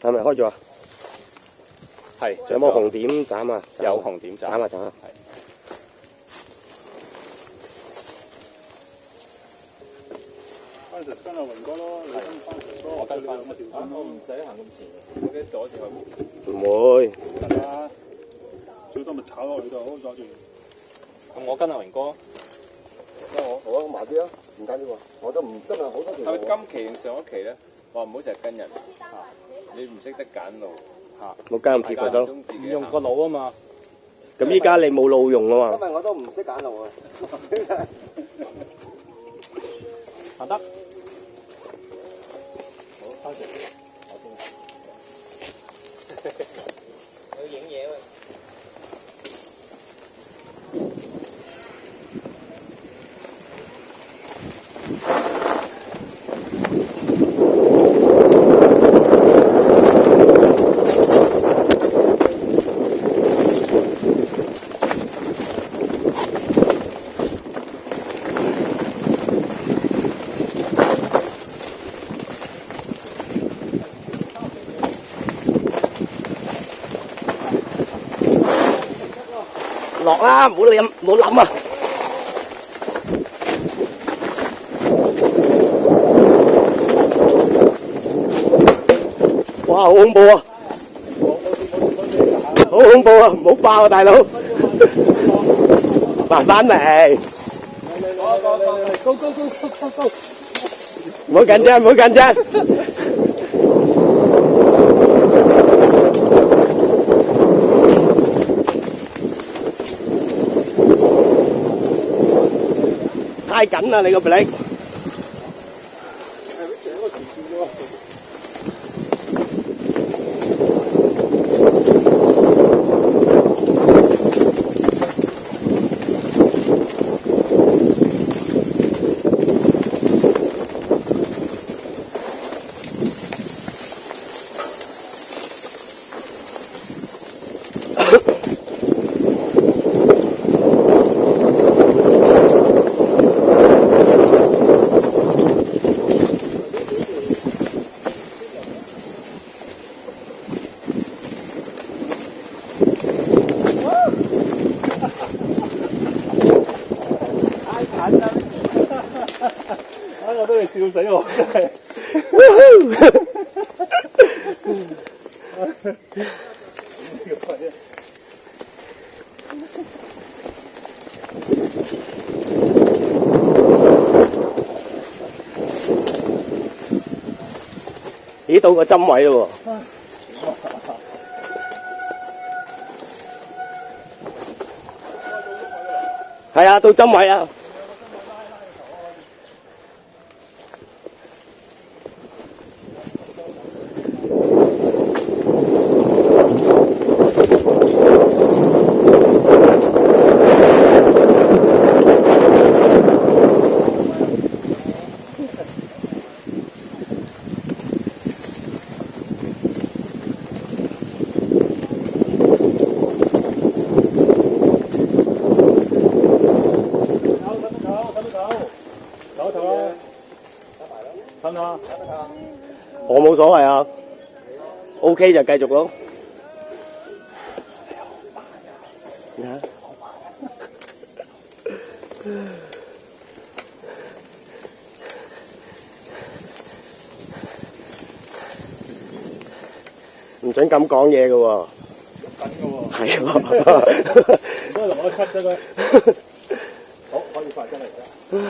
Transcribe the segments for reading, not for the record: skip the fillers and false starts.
係咪開咗啊？係。有冇紅點斬啊？有紅點斬啊！斬啊！係。嗰陣時跟阿榮哥咯，你跟翻榮哥，我跟翻。我唔使行咁前，我驚阻住佢。唔會。得啦，最多咪炒落去就好阻住。咁我跟阿榮哥。我慢啲啊，唔緊要喎，我都唔真係好多條。係咪今期定上一期咧？話唔好成日跟人，你唔識得揀路冇跟咁貼咪得咯。唔用個腦啊嘛。咁依家你冇腦用啊嘛。因為我都唔識揀路啊。行得。好，翻嚟。我要影嘢喂。落啦，唔好諗啊！哇，好恐怖啊！好恐怖啊！唔好爆啊，大佬！慢慢嚟，高！唔好緊張，唔好緊張。太緊啦！你個 brake。我都係笑死我，真係。咦，到個針位咯喎！係啊，到針位啊！我冇所謂啊 ，OK 就繼續咯。唔准咁講嘢㗎喎。係喎。唔該，同我 cut 咗佢。好，可以發真係而家。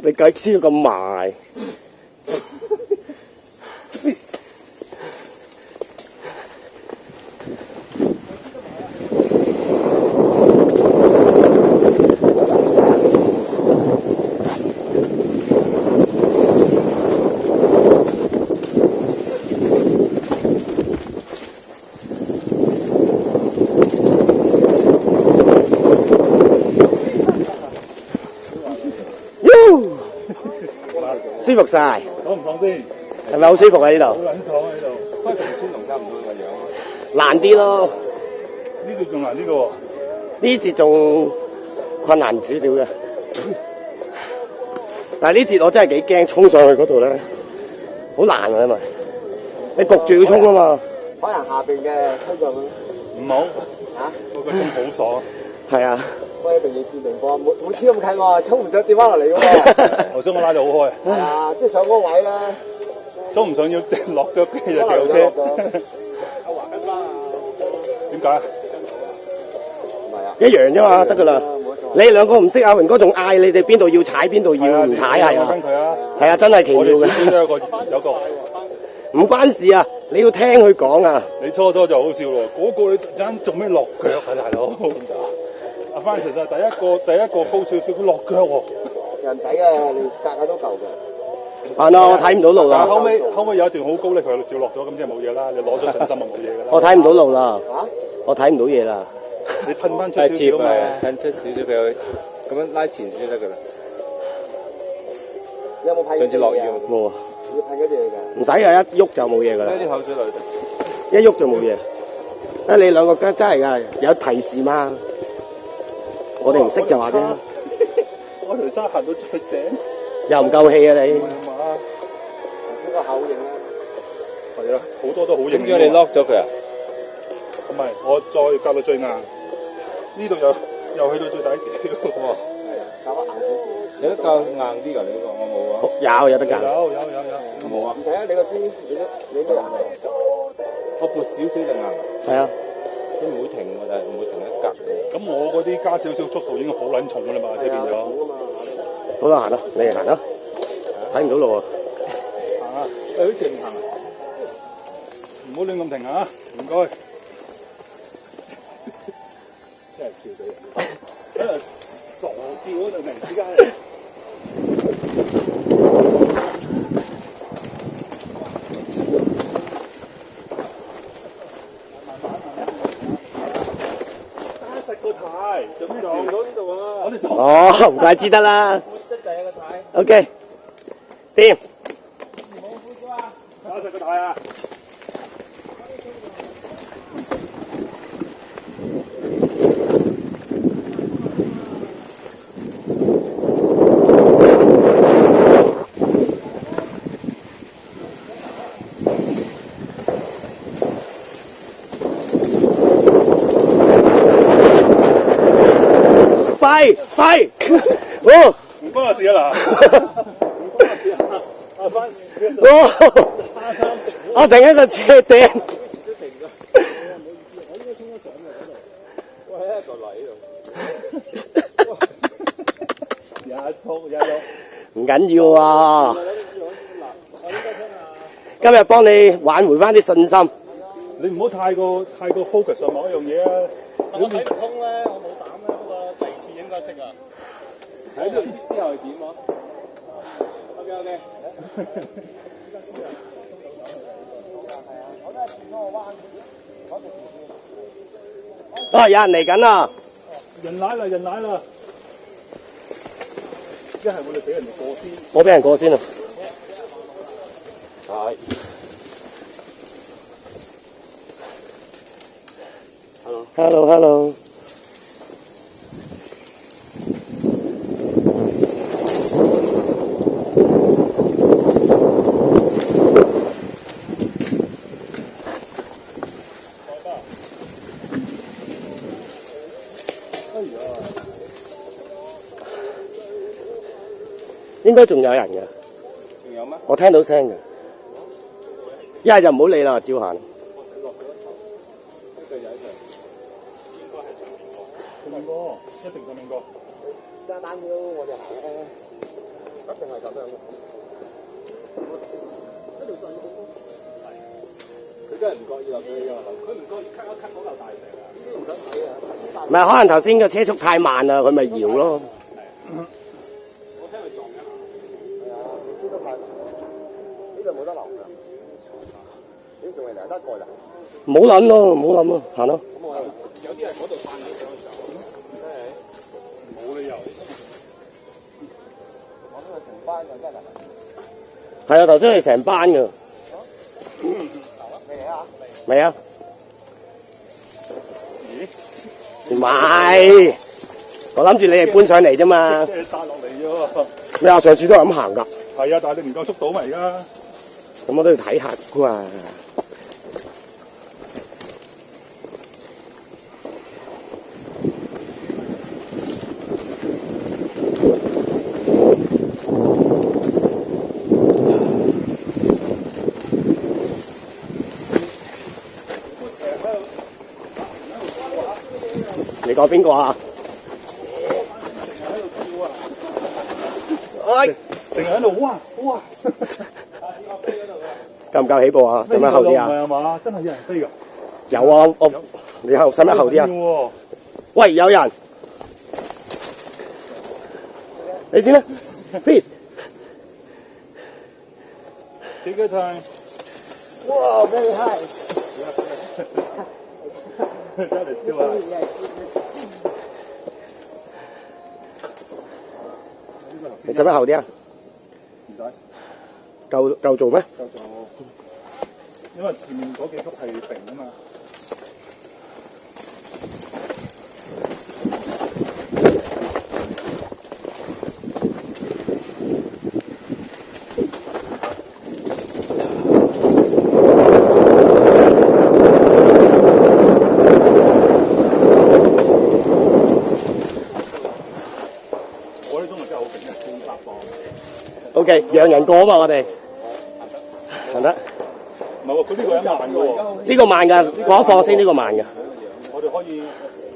你計燒咁埋，舒服晒，爽唔爽先？係咪好舒服啊？呢好度撚爽啊！呢度。同川龍差唔多個樣。難啲咯，呢度仲難啲嘅喎。呢節仲困難少少嘅。但係呢節我真係幾驚，衝上去嗰度咧，好難啊，因為你焗住要衝啊嘛。可能下邊嘅推上去。唔好嚇？嗰個衝好爽。係啊，喂，一定要見情況，冇黐咁近喎，衝唔上跌翻落嚟嘅喎。頭先我拉到好開，係啊，即係上嗰個位咧，衝唔上要落腳機就掉車。阿華跟翻啊！點解？唔係啊，一樣啫嘛，得噶啦。冇錯。你兩個唔識，阿榮哥仲嗌你哋邊度要踩邊度要唔踩係啊我跟？佢啊。係啊，真係奇妙我哋小嘅，組都有個。唔關事啊，你要聽佢講啊。你初就好笑咯，嗰個你突然間做咩落腳啊，大佬？阿 Francis 啊，第一個高少少，佢落腳喎。人仔啊，你格下都夠嘅。係啦，我睇唔到路啦，但係後尾有一段好高咧，佢照落咗，咁即係冇嘢啦。你攞咗信心就冇嘢㗎啦。我睇唔到路啦，嚇？我睇唔到嘢啦。你褪翻出係少少嘛。貼啊，褪出少少俾佢，咁樣拉前少得㗎啦。你有冇噴？上次落雨冇啊，要噴嗰啲嘢㗎。唔使啊，一喐就冇嘢噶啦，拉啲口水落去。一喐就冇嘢。啊，你兩個真係㗎，有提示嘛？我哋唔識就話啫，我條沙行到最頂。又唔夠氣啊你。係嘛？頭先個口型咧，係啊，好多都好型。點解你 lock 咗佢啊？唔係，我再隔到最硬，呢度又去到最底條。哇！搞得硬少少。有得較硬啲㗎？你呢個我冇啊。有得㗎。有。冇啊。唔使啊，你個磚，你咩顏色？我撥少少就硬，係啊，佢唔會停喎，但係唔會停一格嘅。咁我嗰啲加少少速度已經好撚重㗎啦嘛，即係變咗。好啦，行啦，你哋行啦，睇唔到路啊。行啊！好靜行，唔好亂咁停啊！唔該。真係笑死人！喺度傻叫嗰度突然之間。做咩撞到呢度啊？我哋撞。哦，唔怪之得啦。得滯啊個太。OK，掂。打實個太啊！快！哦，唔關我事啊嗱，唔關我事啊！阿番哦，我停喺個車頂。喂，一個泥喺度。唔緊要啊，今日幫你挽回翻啲信心。你唔好太過 focus 上某一樣嘢啊！我睇唔通咧，我冇膽咧，不過第二次應該識啊。睇到之後係點啊？OK。啊，有人嚟緊啦！人奶啦！一係我哋俾人哋過先。我俾人過先啊！係。Hello。應該仲有人嘅。仲有咩？我聽到聲嘅。一係就唔好理啦，照行。一定上面過。揸單腰我哋行咧，一定係咁樣嘅。一條順路。佢真係唔覺意落去㗎，佢唔覺意咳一咳嗰嚿大石啊！呢啲唔想睇啊！唔係，可能頭先個車速太慢啦，佢咪搖咯。我聽佢撞一下。係啊，你知都太慢，呢度冇得留㗎。你仲係留得過人？唔好諗咯，唔好諗咯，行咯。咁我有啲係嗰度翻嚟上去走，真係冇理由。我都係班㗎，真係。係啊，頭先係成班㗎。未嚟啊？未啊？咦？唔係，我諗住你哋搬上嚟啫嘛。即係殺落嚟啫喎。你話上次都係咁行㗎。係啊，但係你唔夠速度嘛而家。咁我都要睇下啩。你講邊個啊？哎，成日喺度哇！夠唔夠起步啊？使唔使後啲啊？唔係嘛？真係有人飛㗎。有啊，你後使唔使後啲啊？喂，有人，你先啦 ，please。Take your time。哇，very high！ That is good 啊！你使唔使後啲啊？唔使。夠做咩？夠做。因為前面嗰幾級係平㗎嘛。我呢種咪真係好勁嘅，400磅。OK，讓人過啊嘛，我哋行得。唔係喎，佢呢個一慢嘅喎。呢個慢㗎，過一放先，呢個慢㗎。我哋可以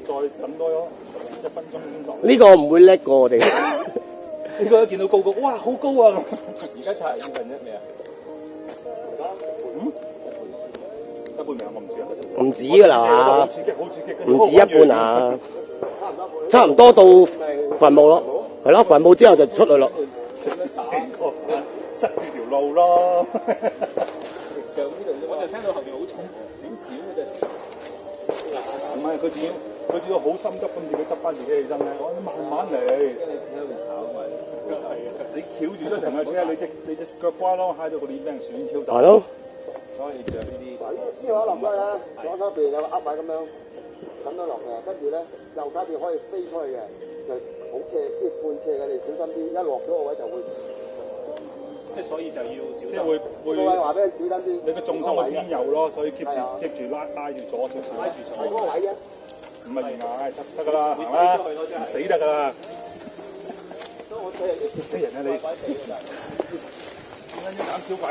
再等多1分鐘先到。呢個唔會叻過我哋。呢個一見到高，哇，好高啊！而家拆2分1未啊？一半未啊？我唔知啊。唔止㗎啦好刺激，好刺激。唔止一半啊！差唔多到墳墓咯，係咯，墳墓之後就出去咯。成個塞住條路咯。我就聽到後面好重，少少嘅啫。唔係，佢只要好心急咁自己執翻自己起身咧，我慢慢嚟。喺度炒埋。你翹住咗成架車，你隻腳瓜咯，揩到個臉俾人損挑走。係咯。所以就呢啲。呢個落去咧，左手邊有個噏位咁樣落嘅，跟住咧右手邊可以飛出去嘅，就好斜，即係半斜嘅，你小心啲，一落咗個位就會。即係所以就要小心。即係會個位話俾你小心啲。你個重心會偏右咯，所以 keep 住拉住左少少。拉住左。係嗰個位嘅。唔係懸崖，得㗎啦，行啦，死得㗎啦。死人啊你！點解要膽小鬼？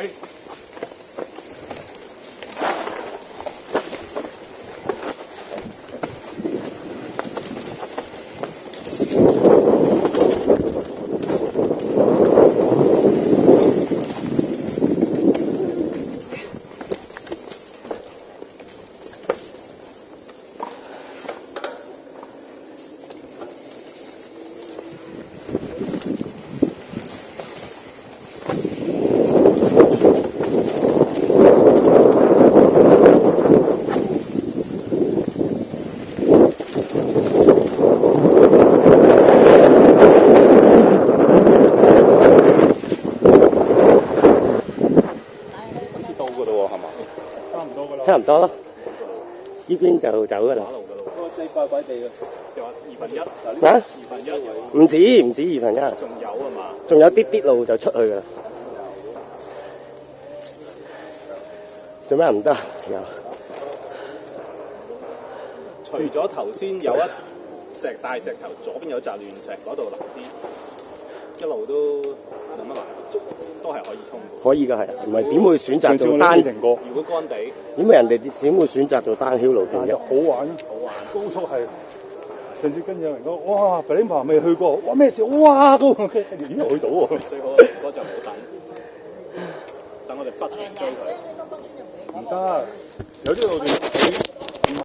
差唔多咯，呢邊就走㗎啦。你怪怪地嘅，又話1/2。啊1/2。唔止1/2，仲有啊嘛？仲有啲路就出去㗎啦。做咩唔得？有。除咗頭先有一大石頭，左邊有紮亂石，嗰度難啲，一路都冇乜難，都係可以衝。可以㗎係，唔係點會選擇做單？如果乾地，點解人哋點會選擇做單 hill 路徑啫？好玩，高速係。上次跟住有人講，哇，鼻領棚未去過，哇咩事？哇高，跟住已經去到喎。最好嗰就唔好等我哋不停追佢。唔得，有啲路段。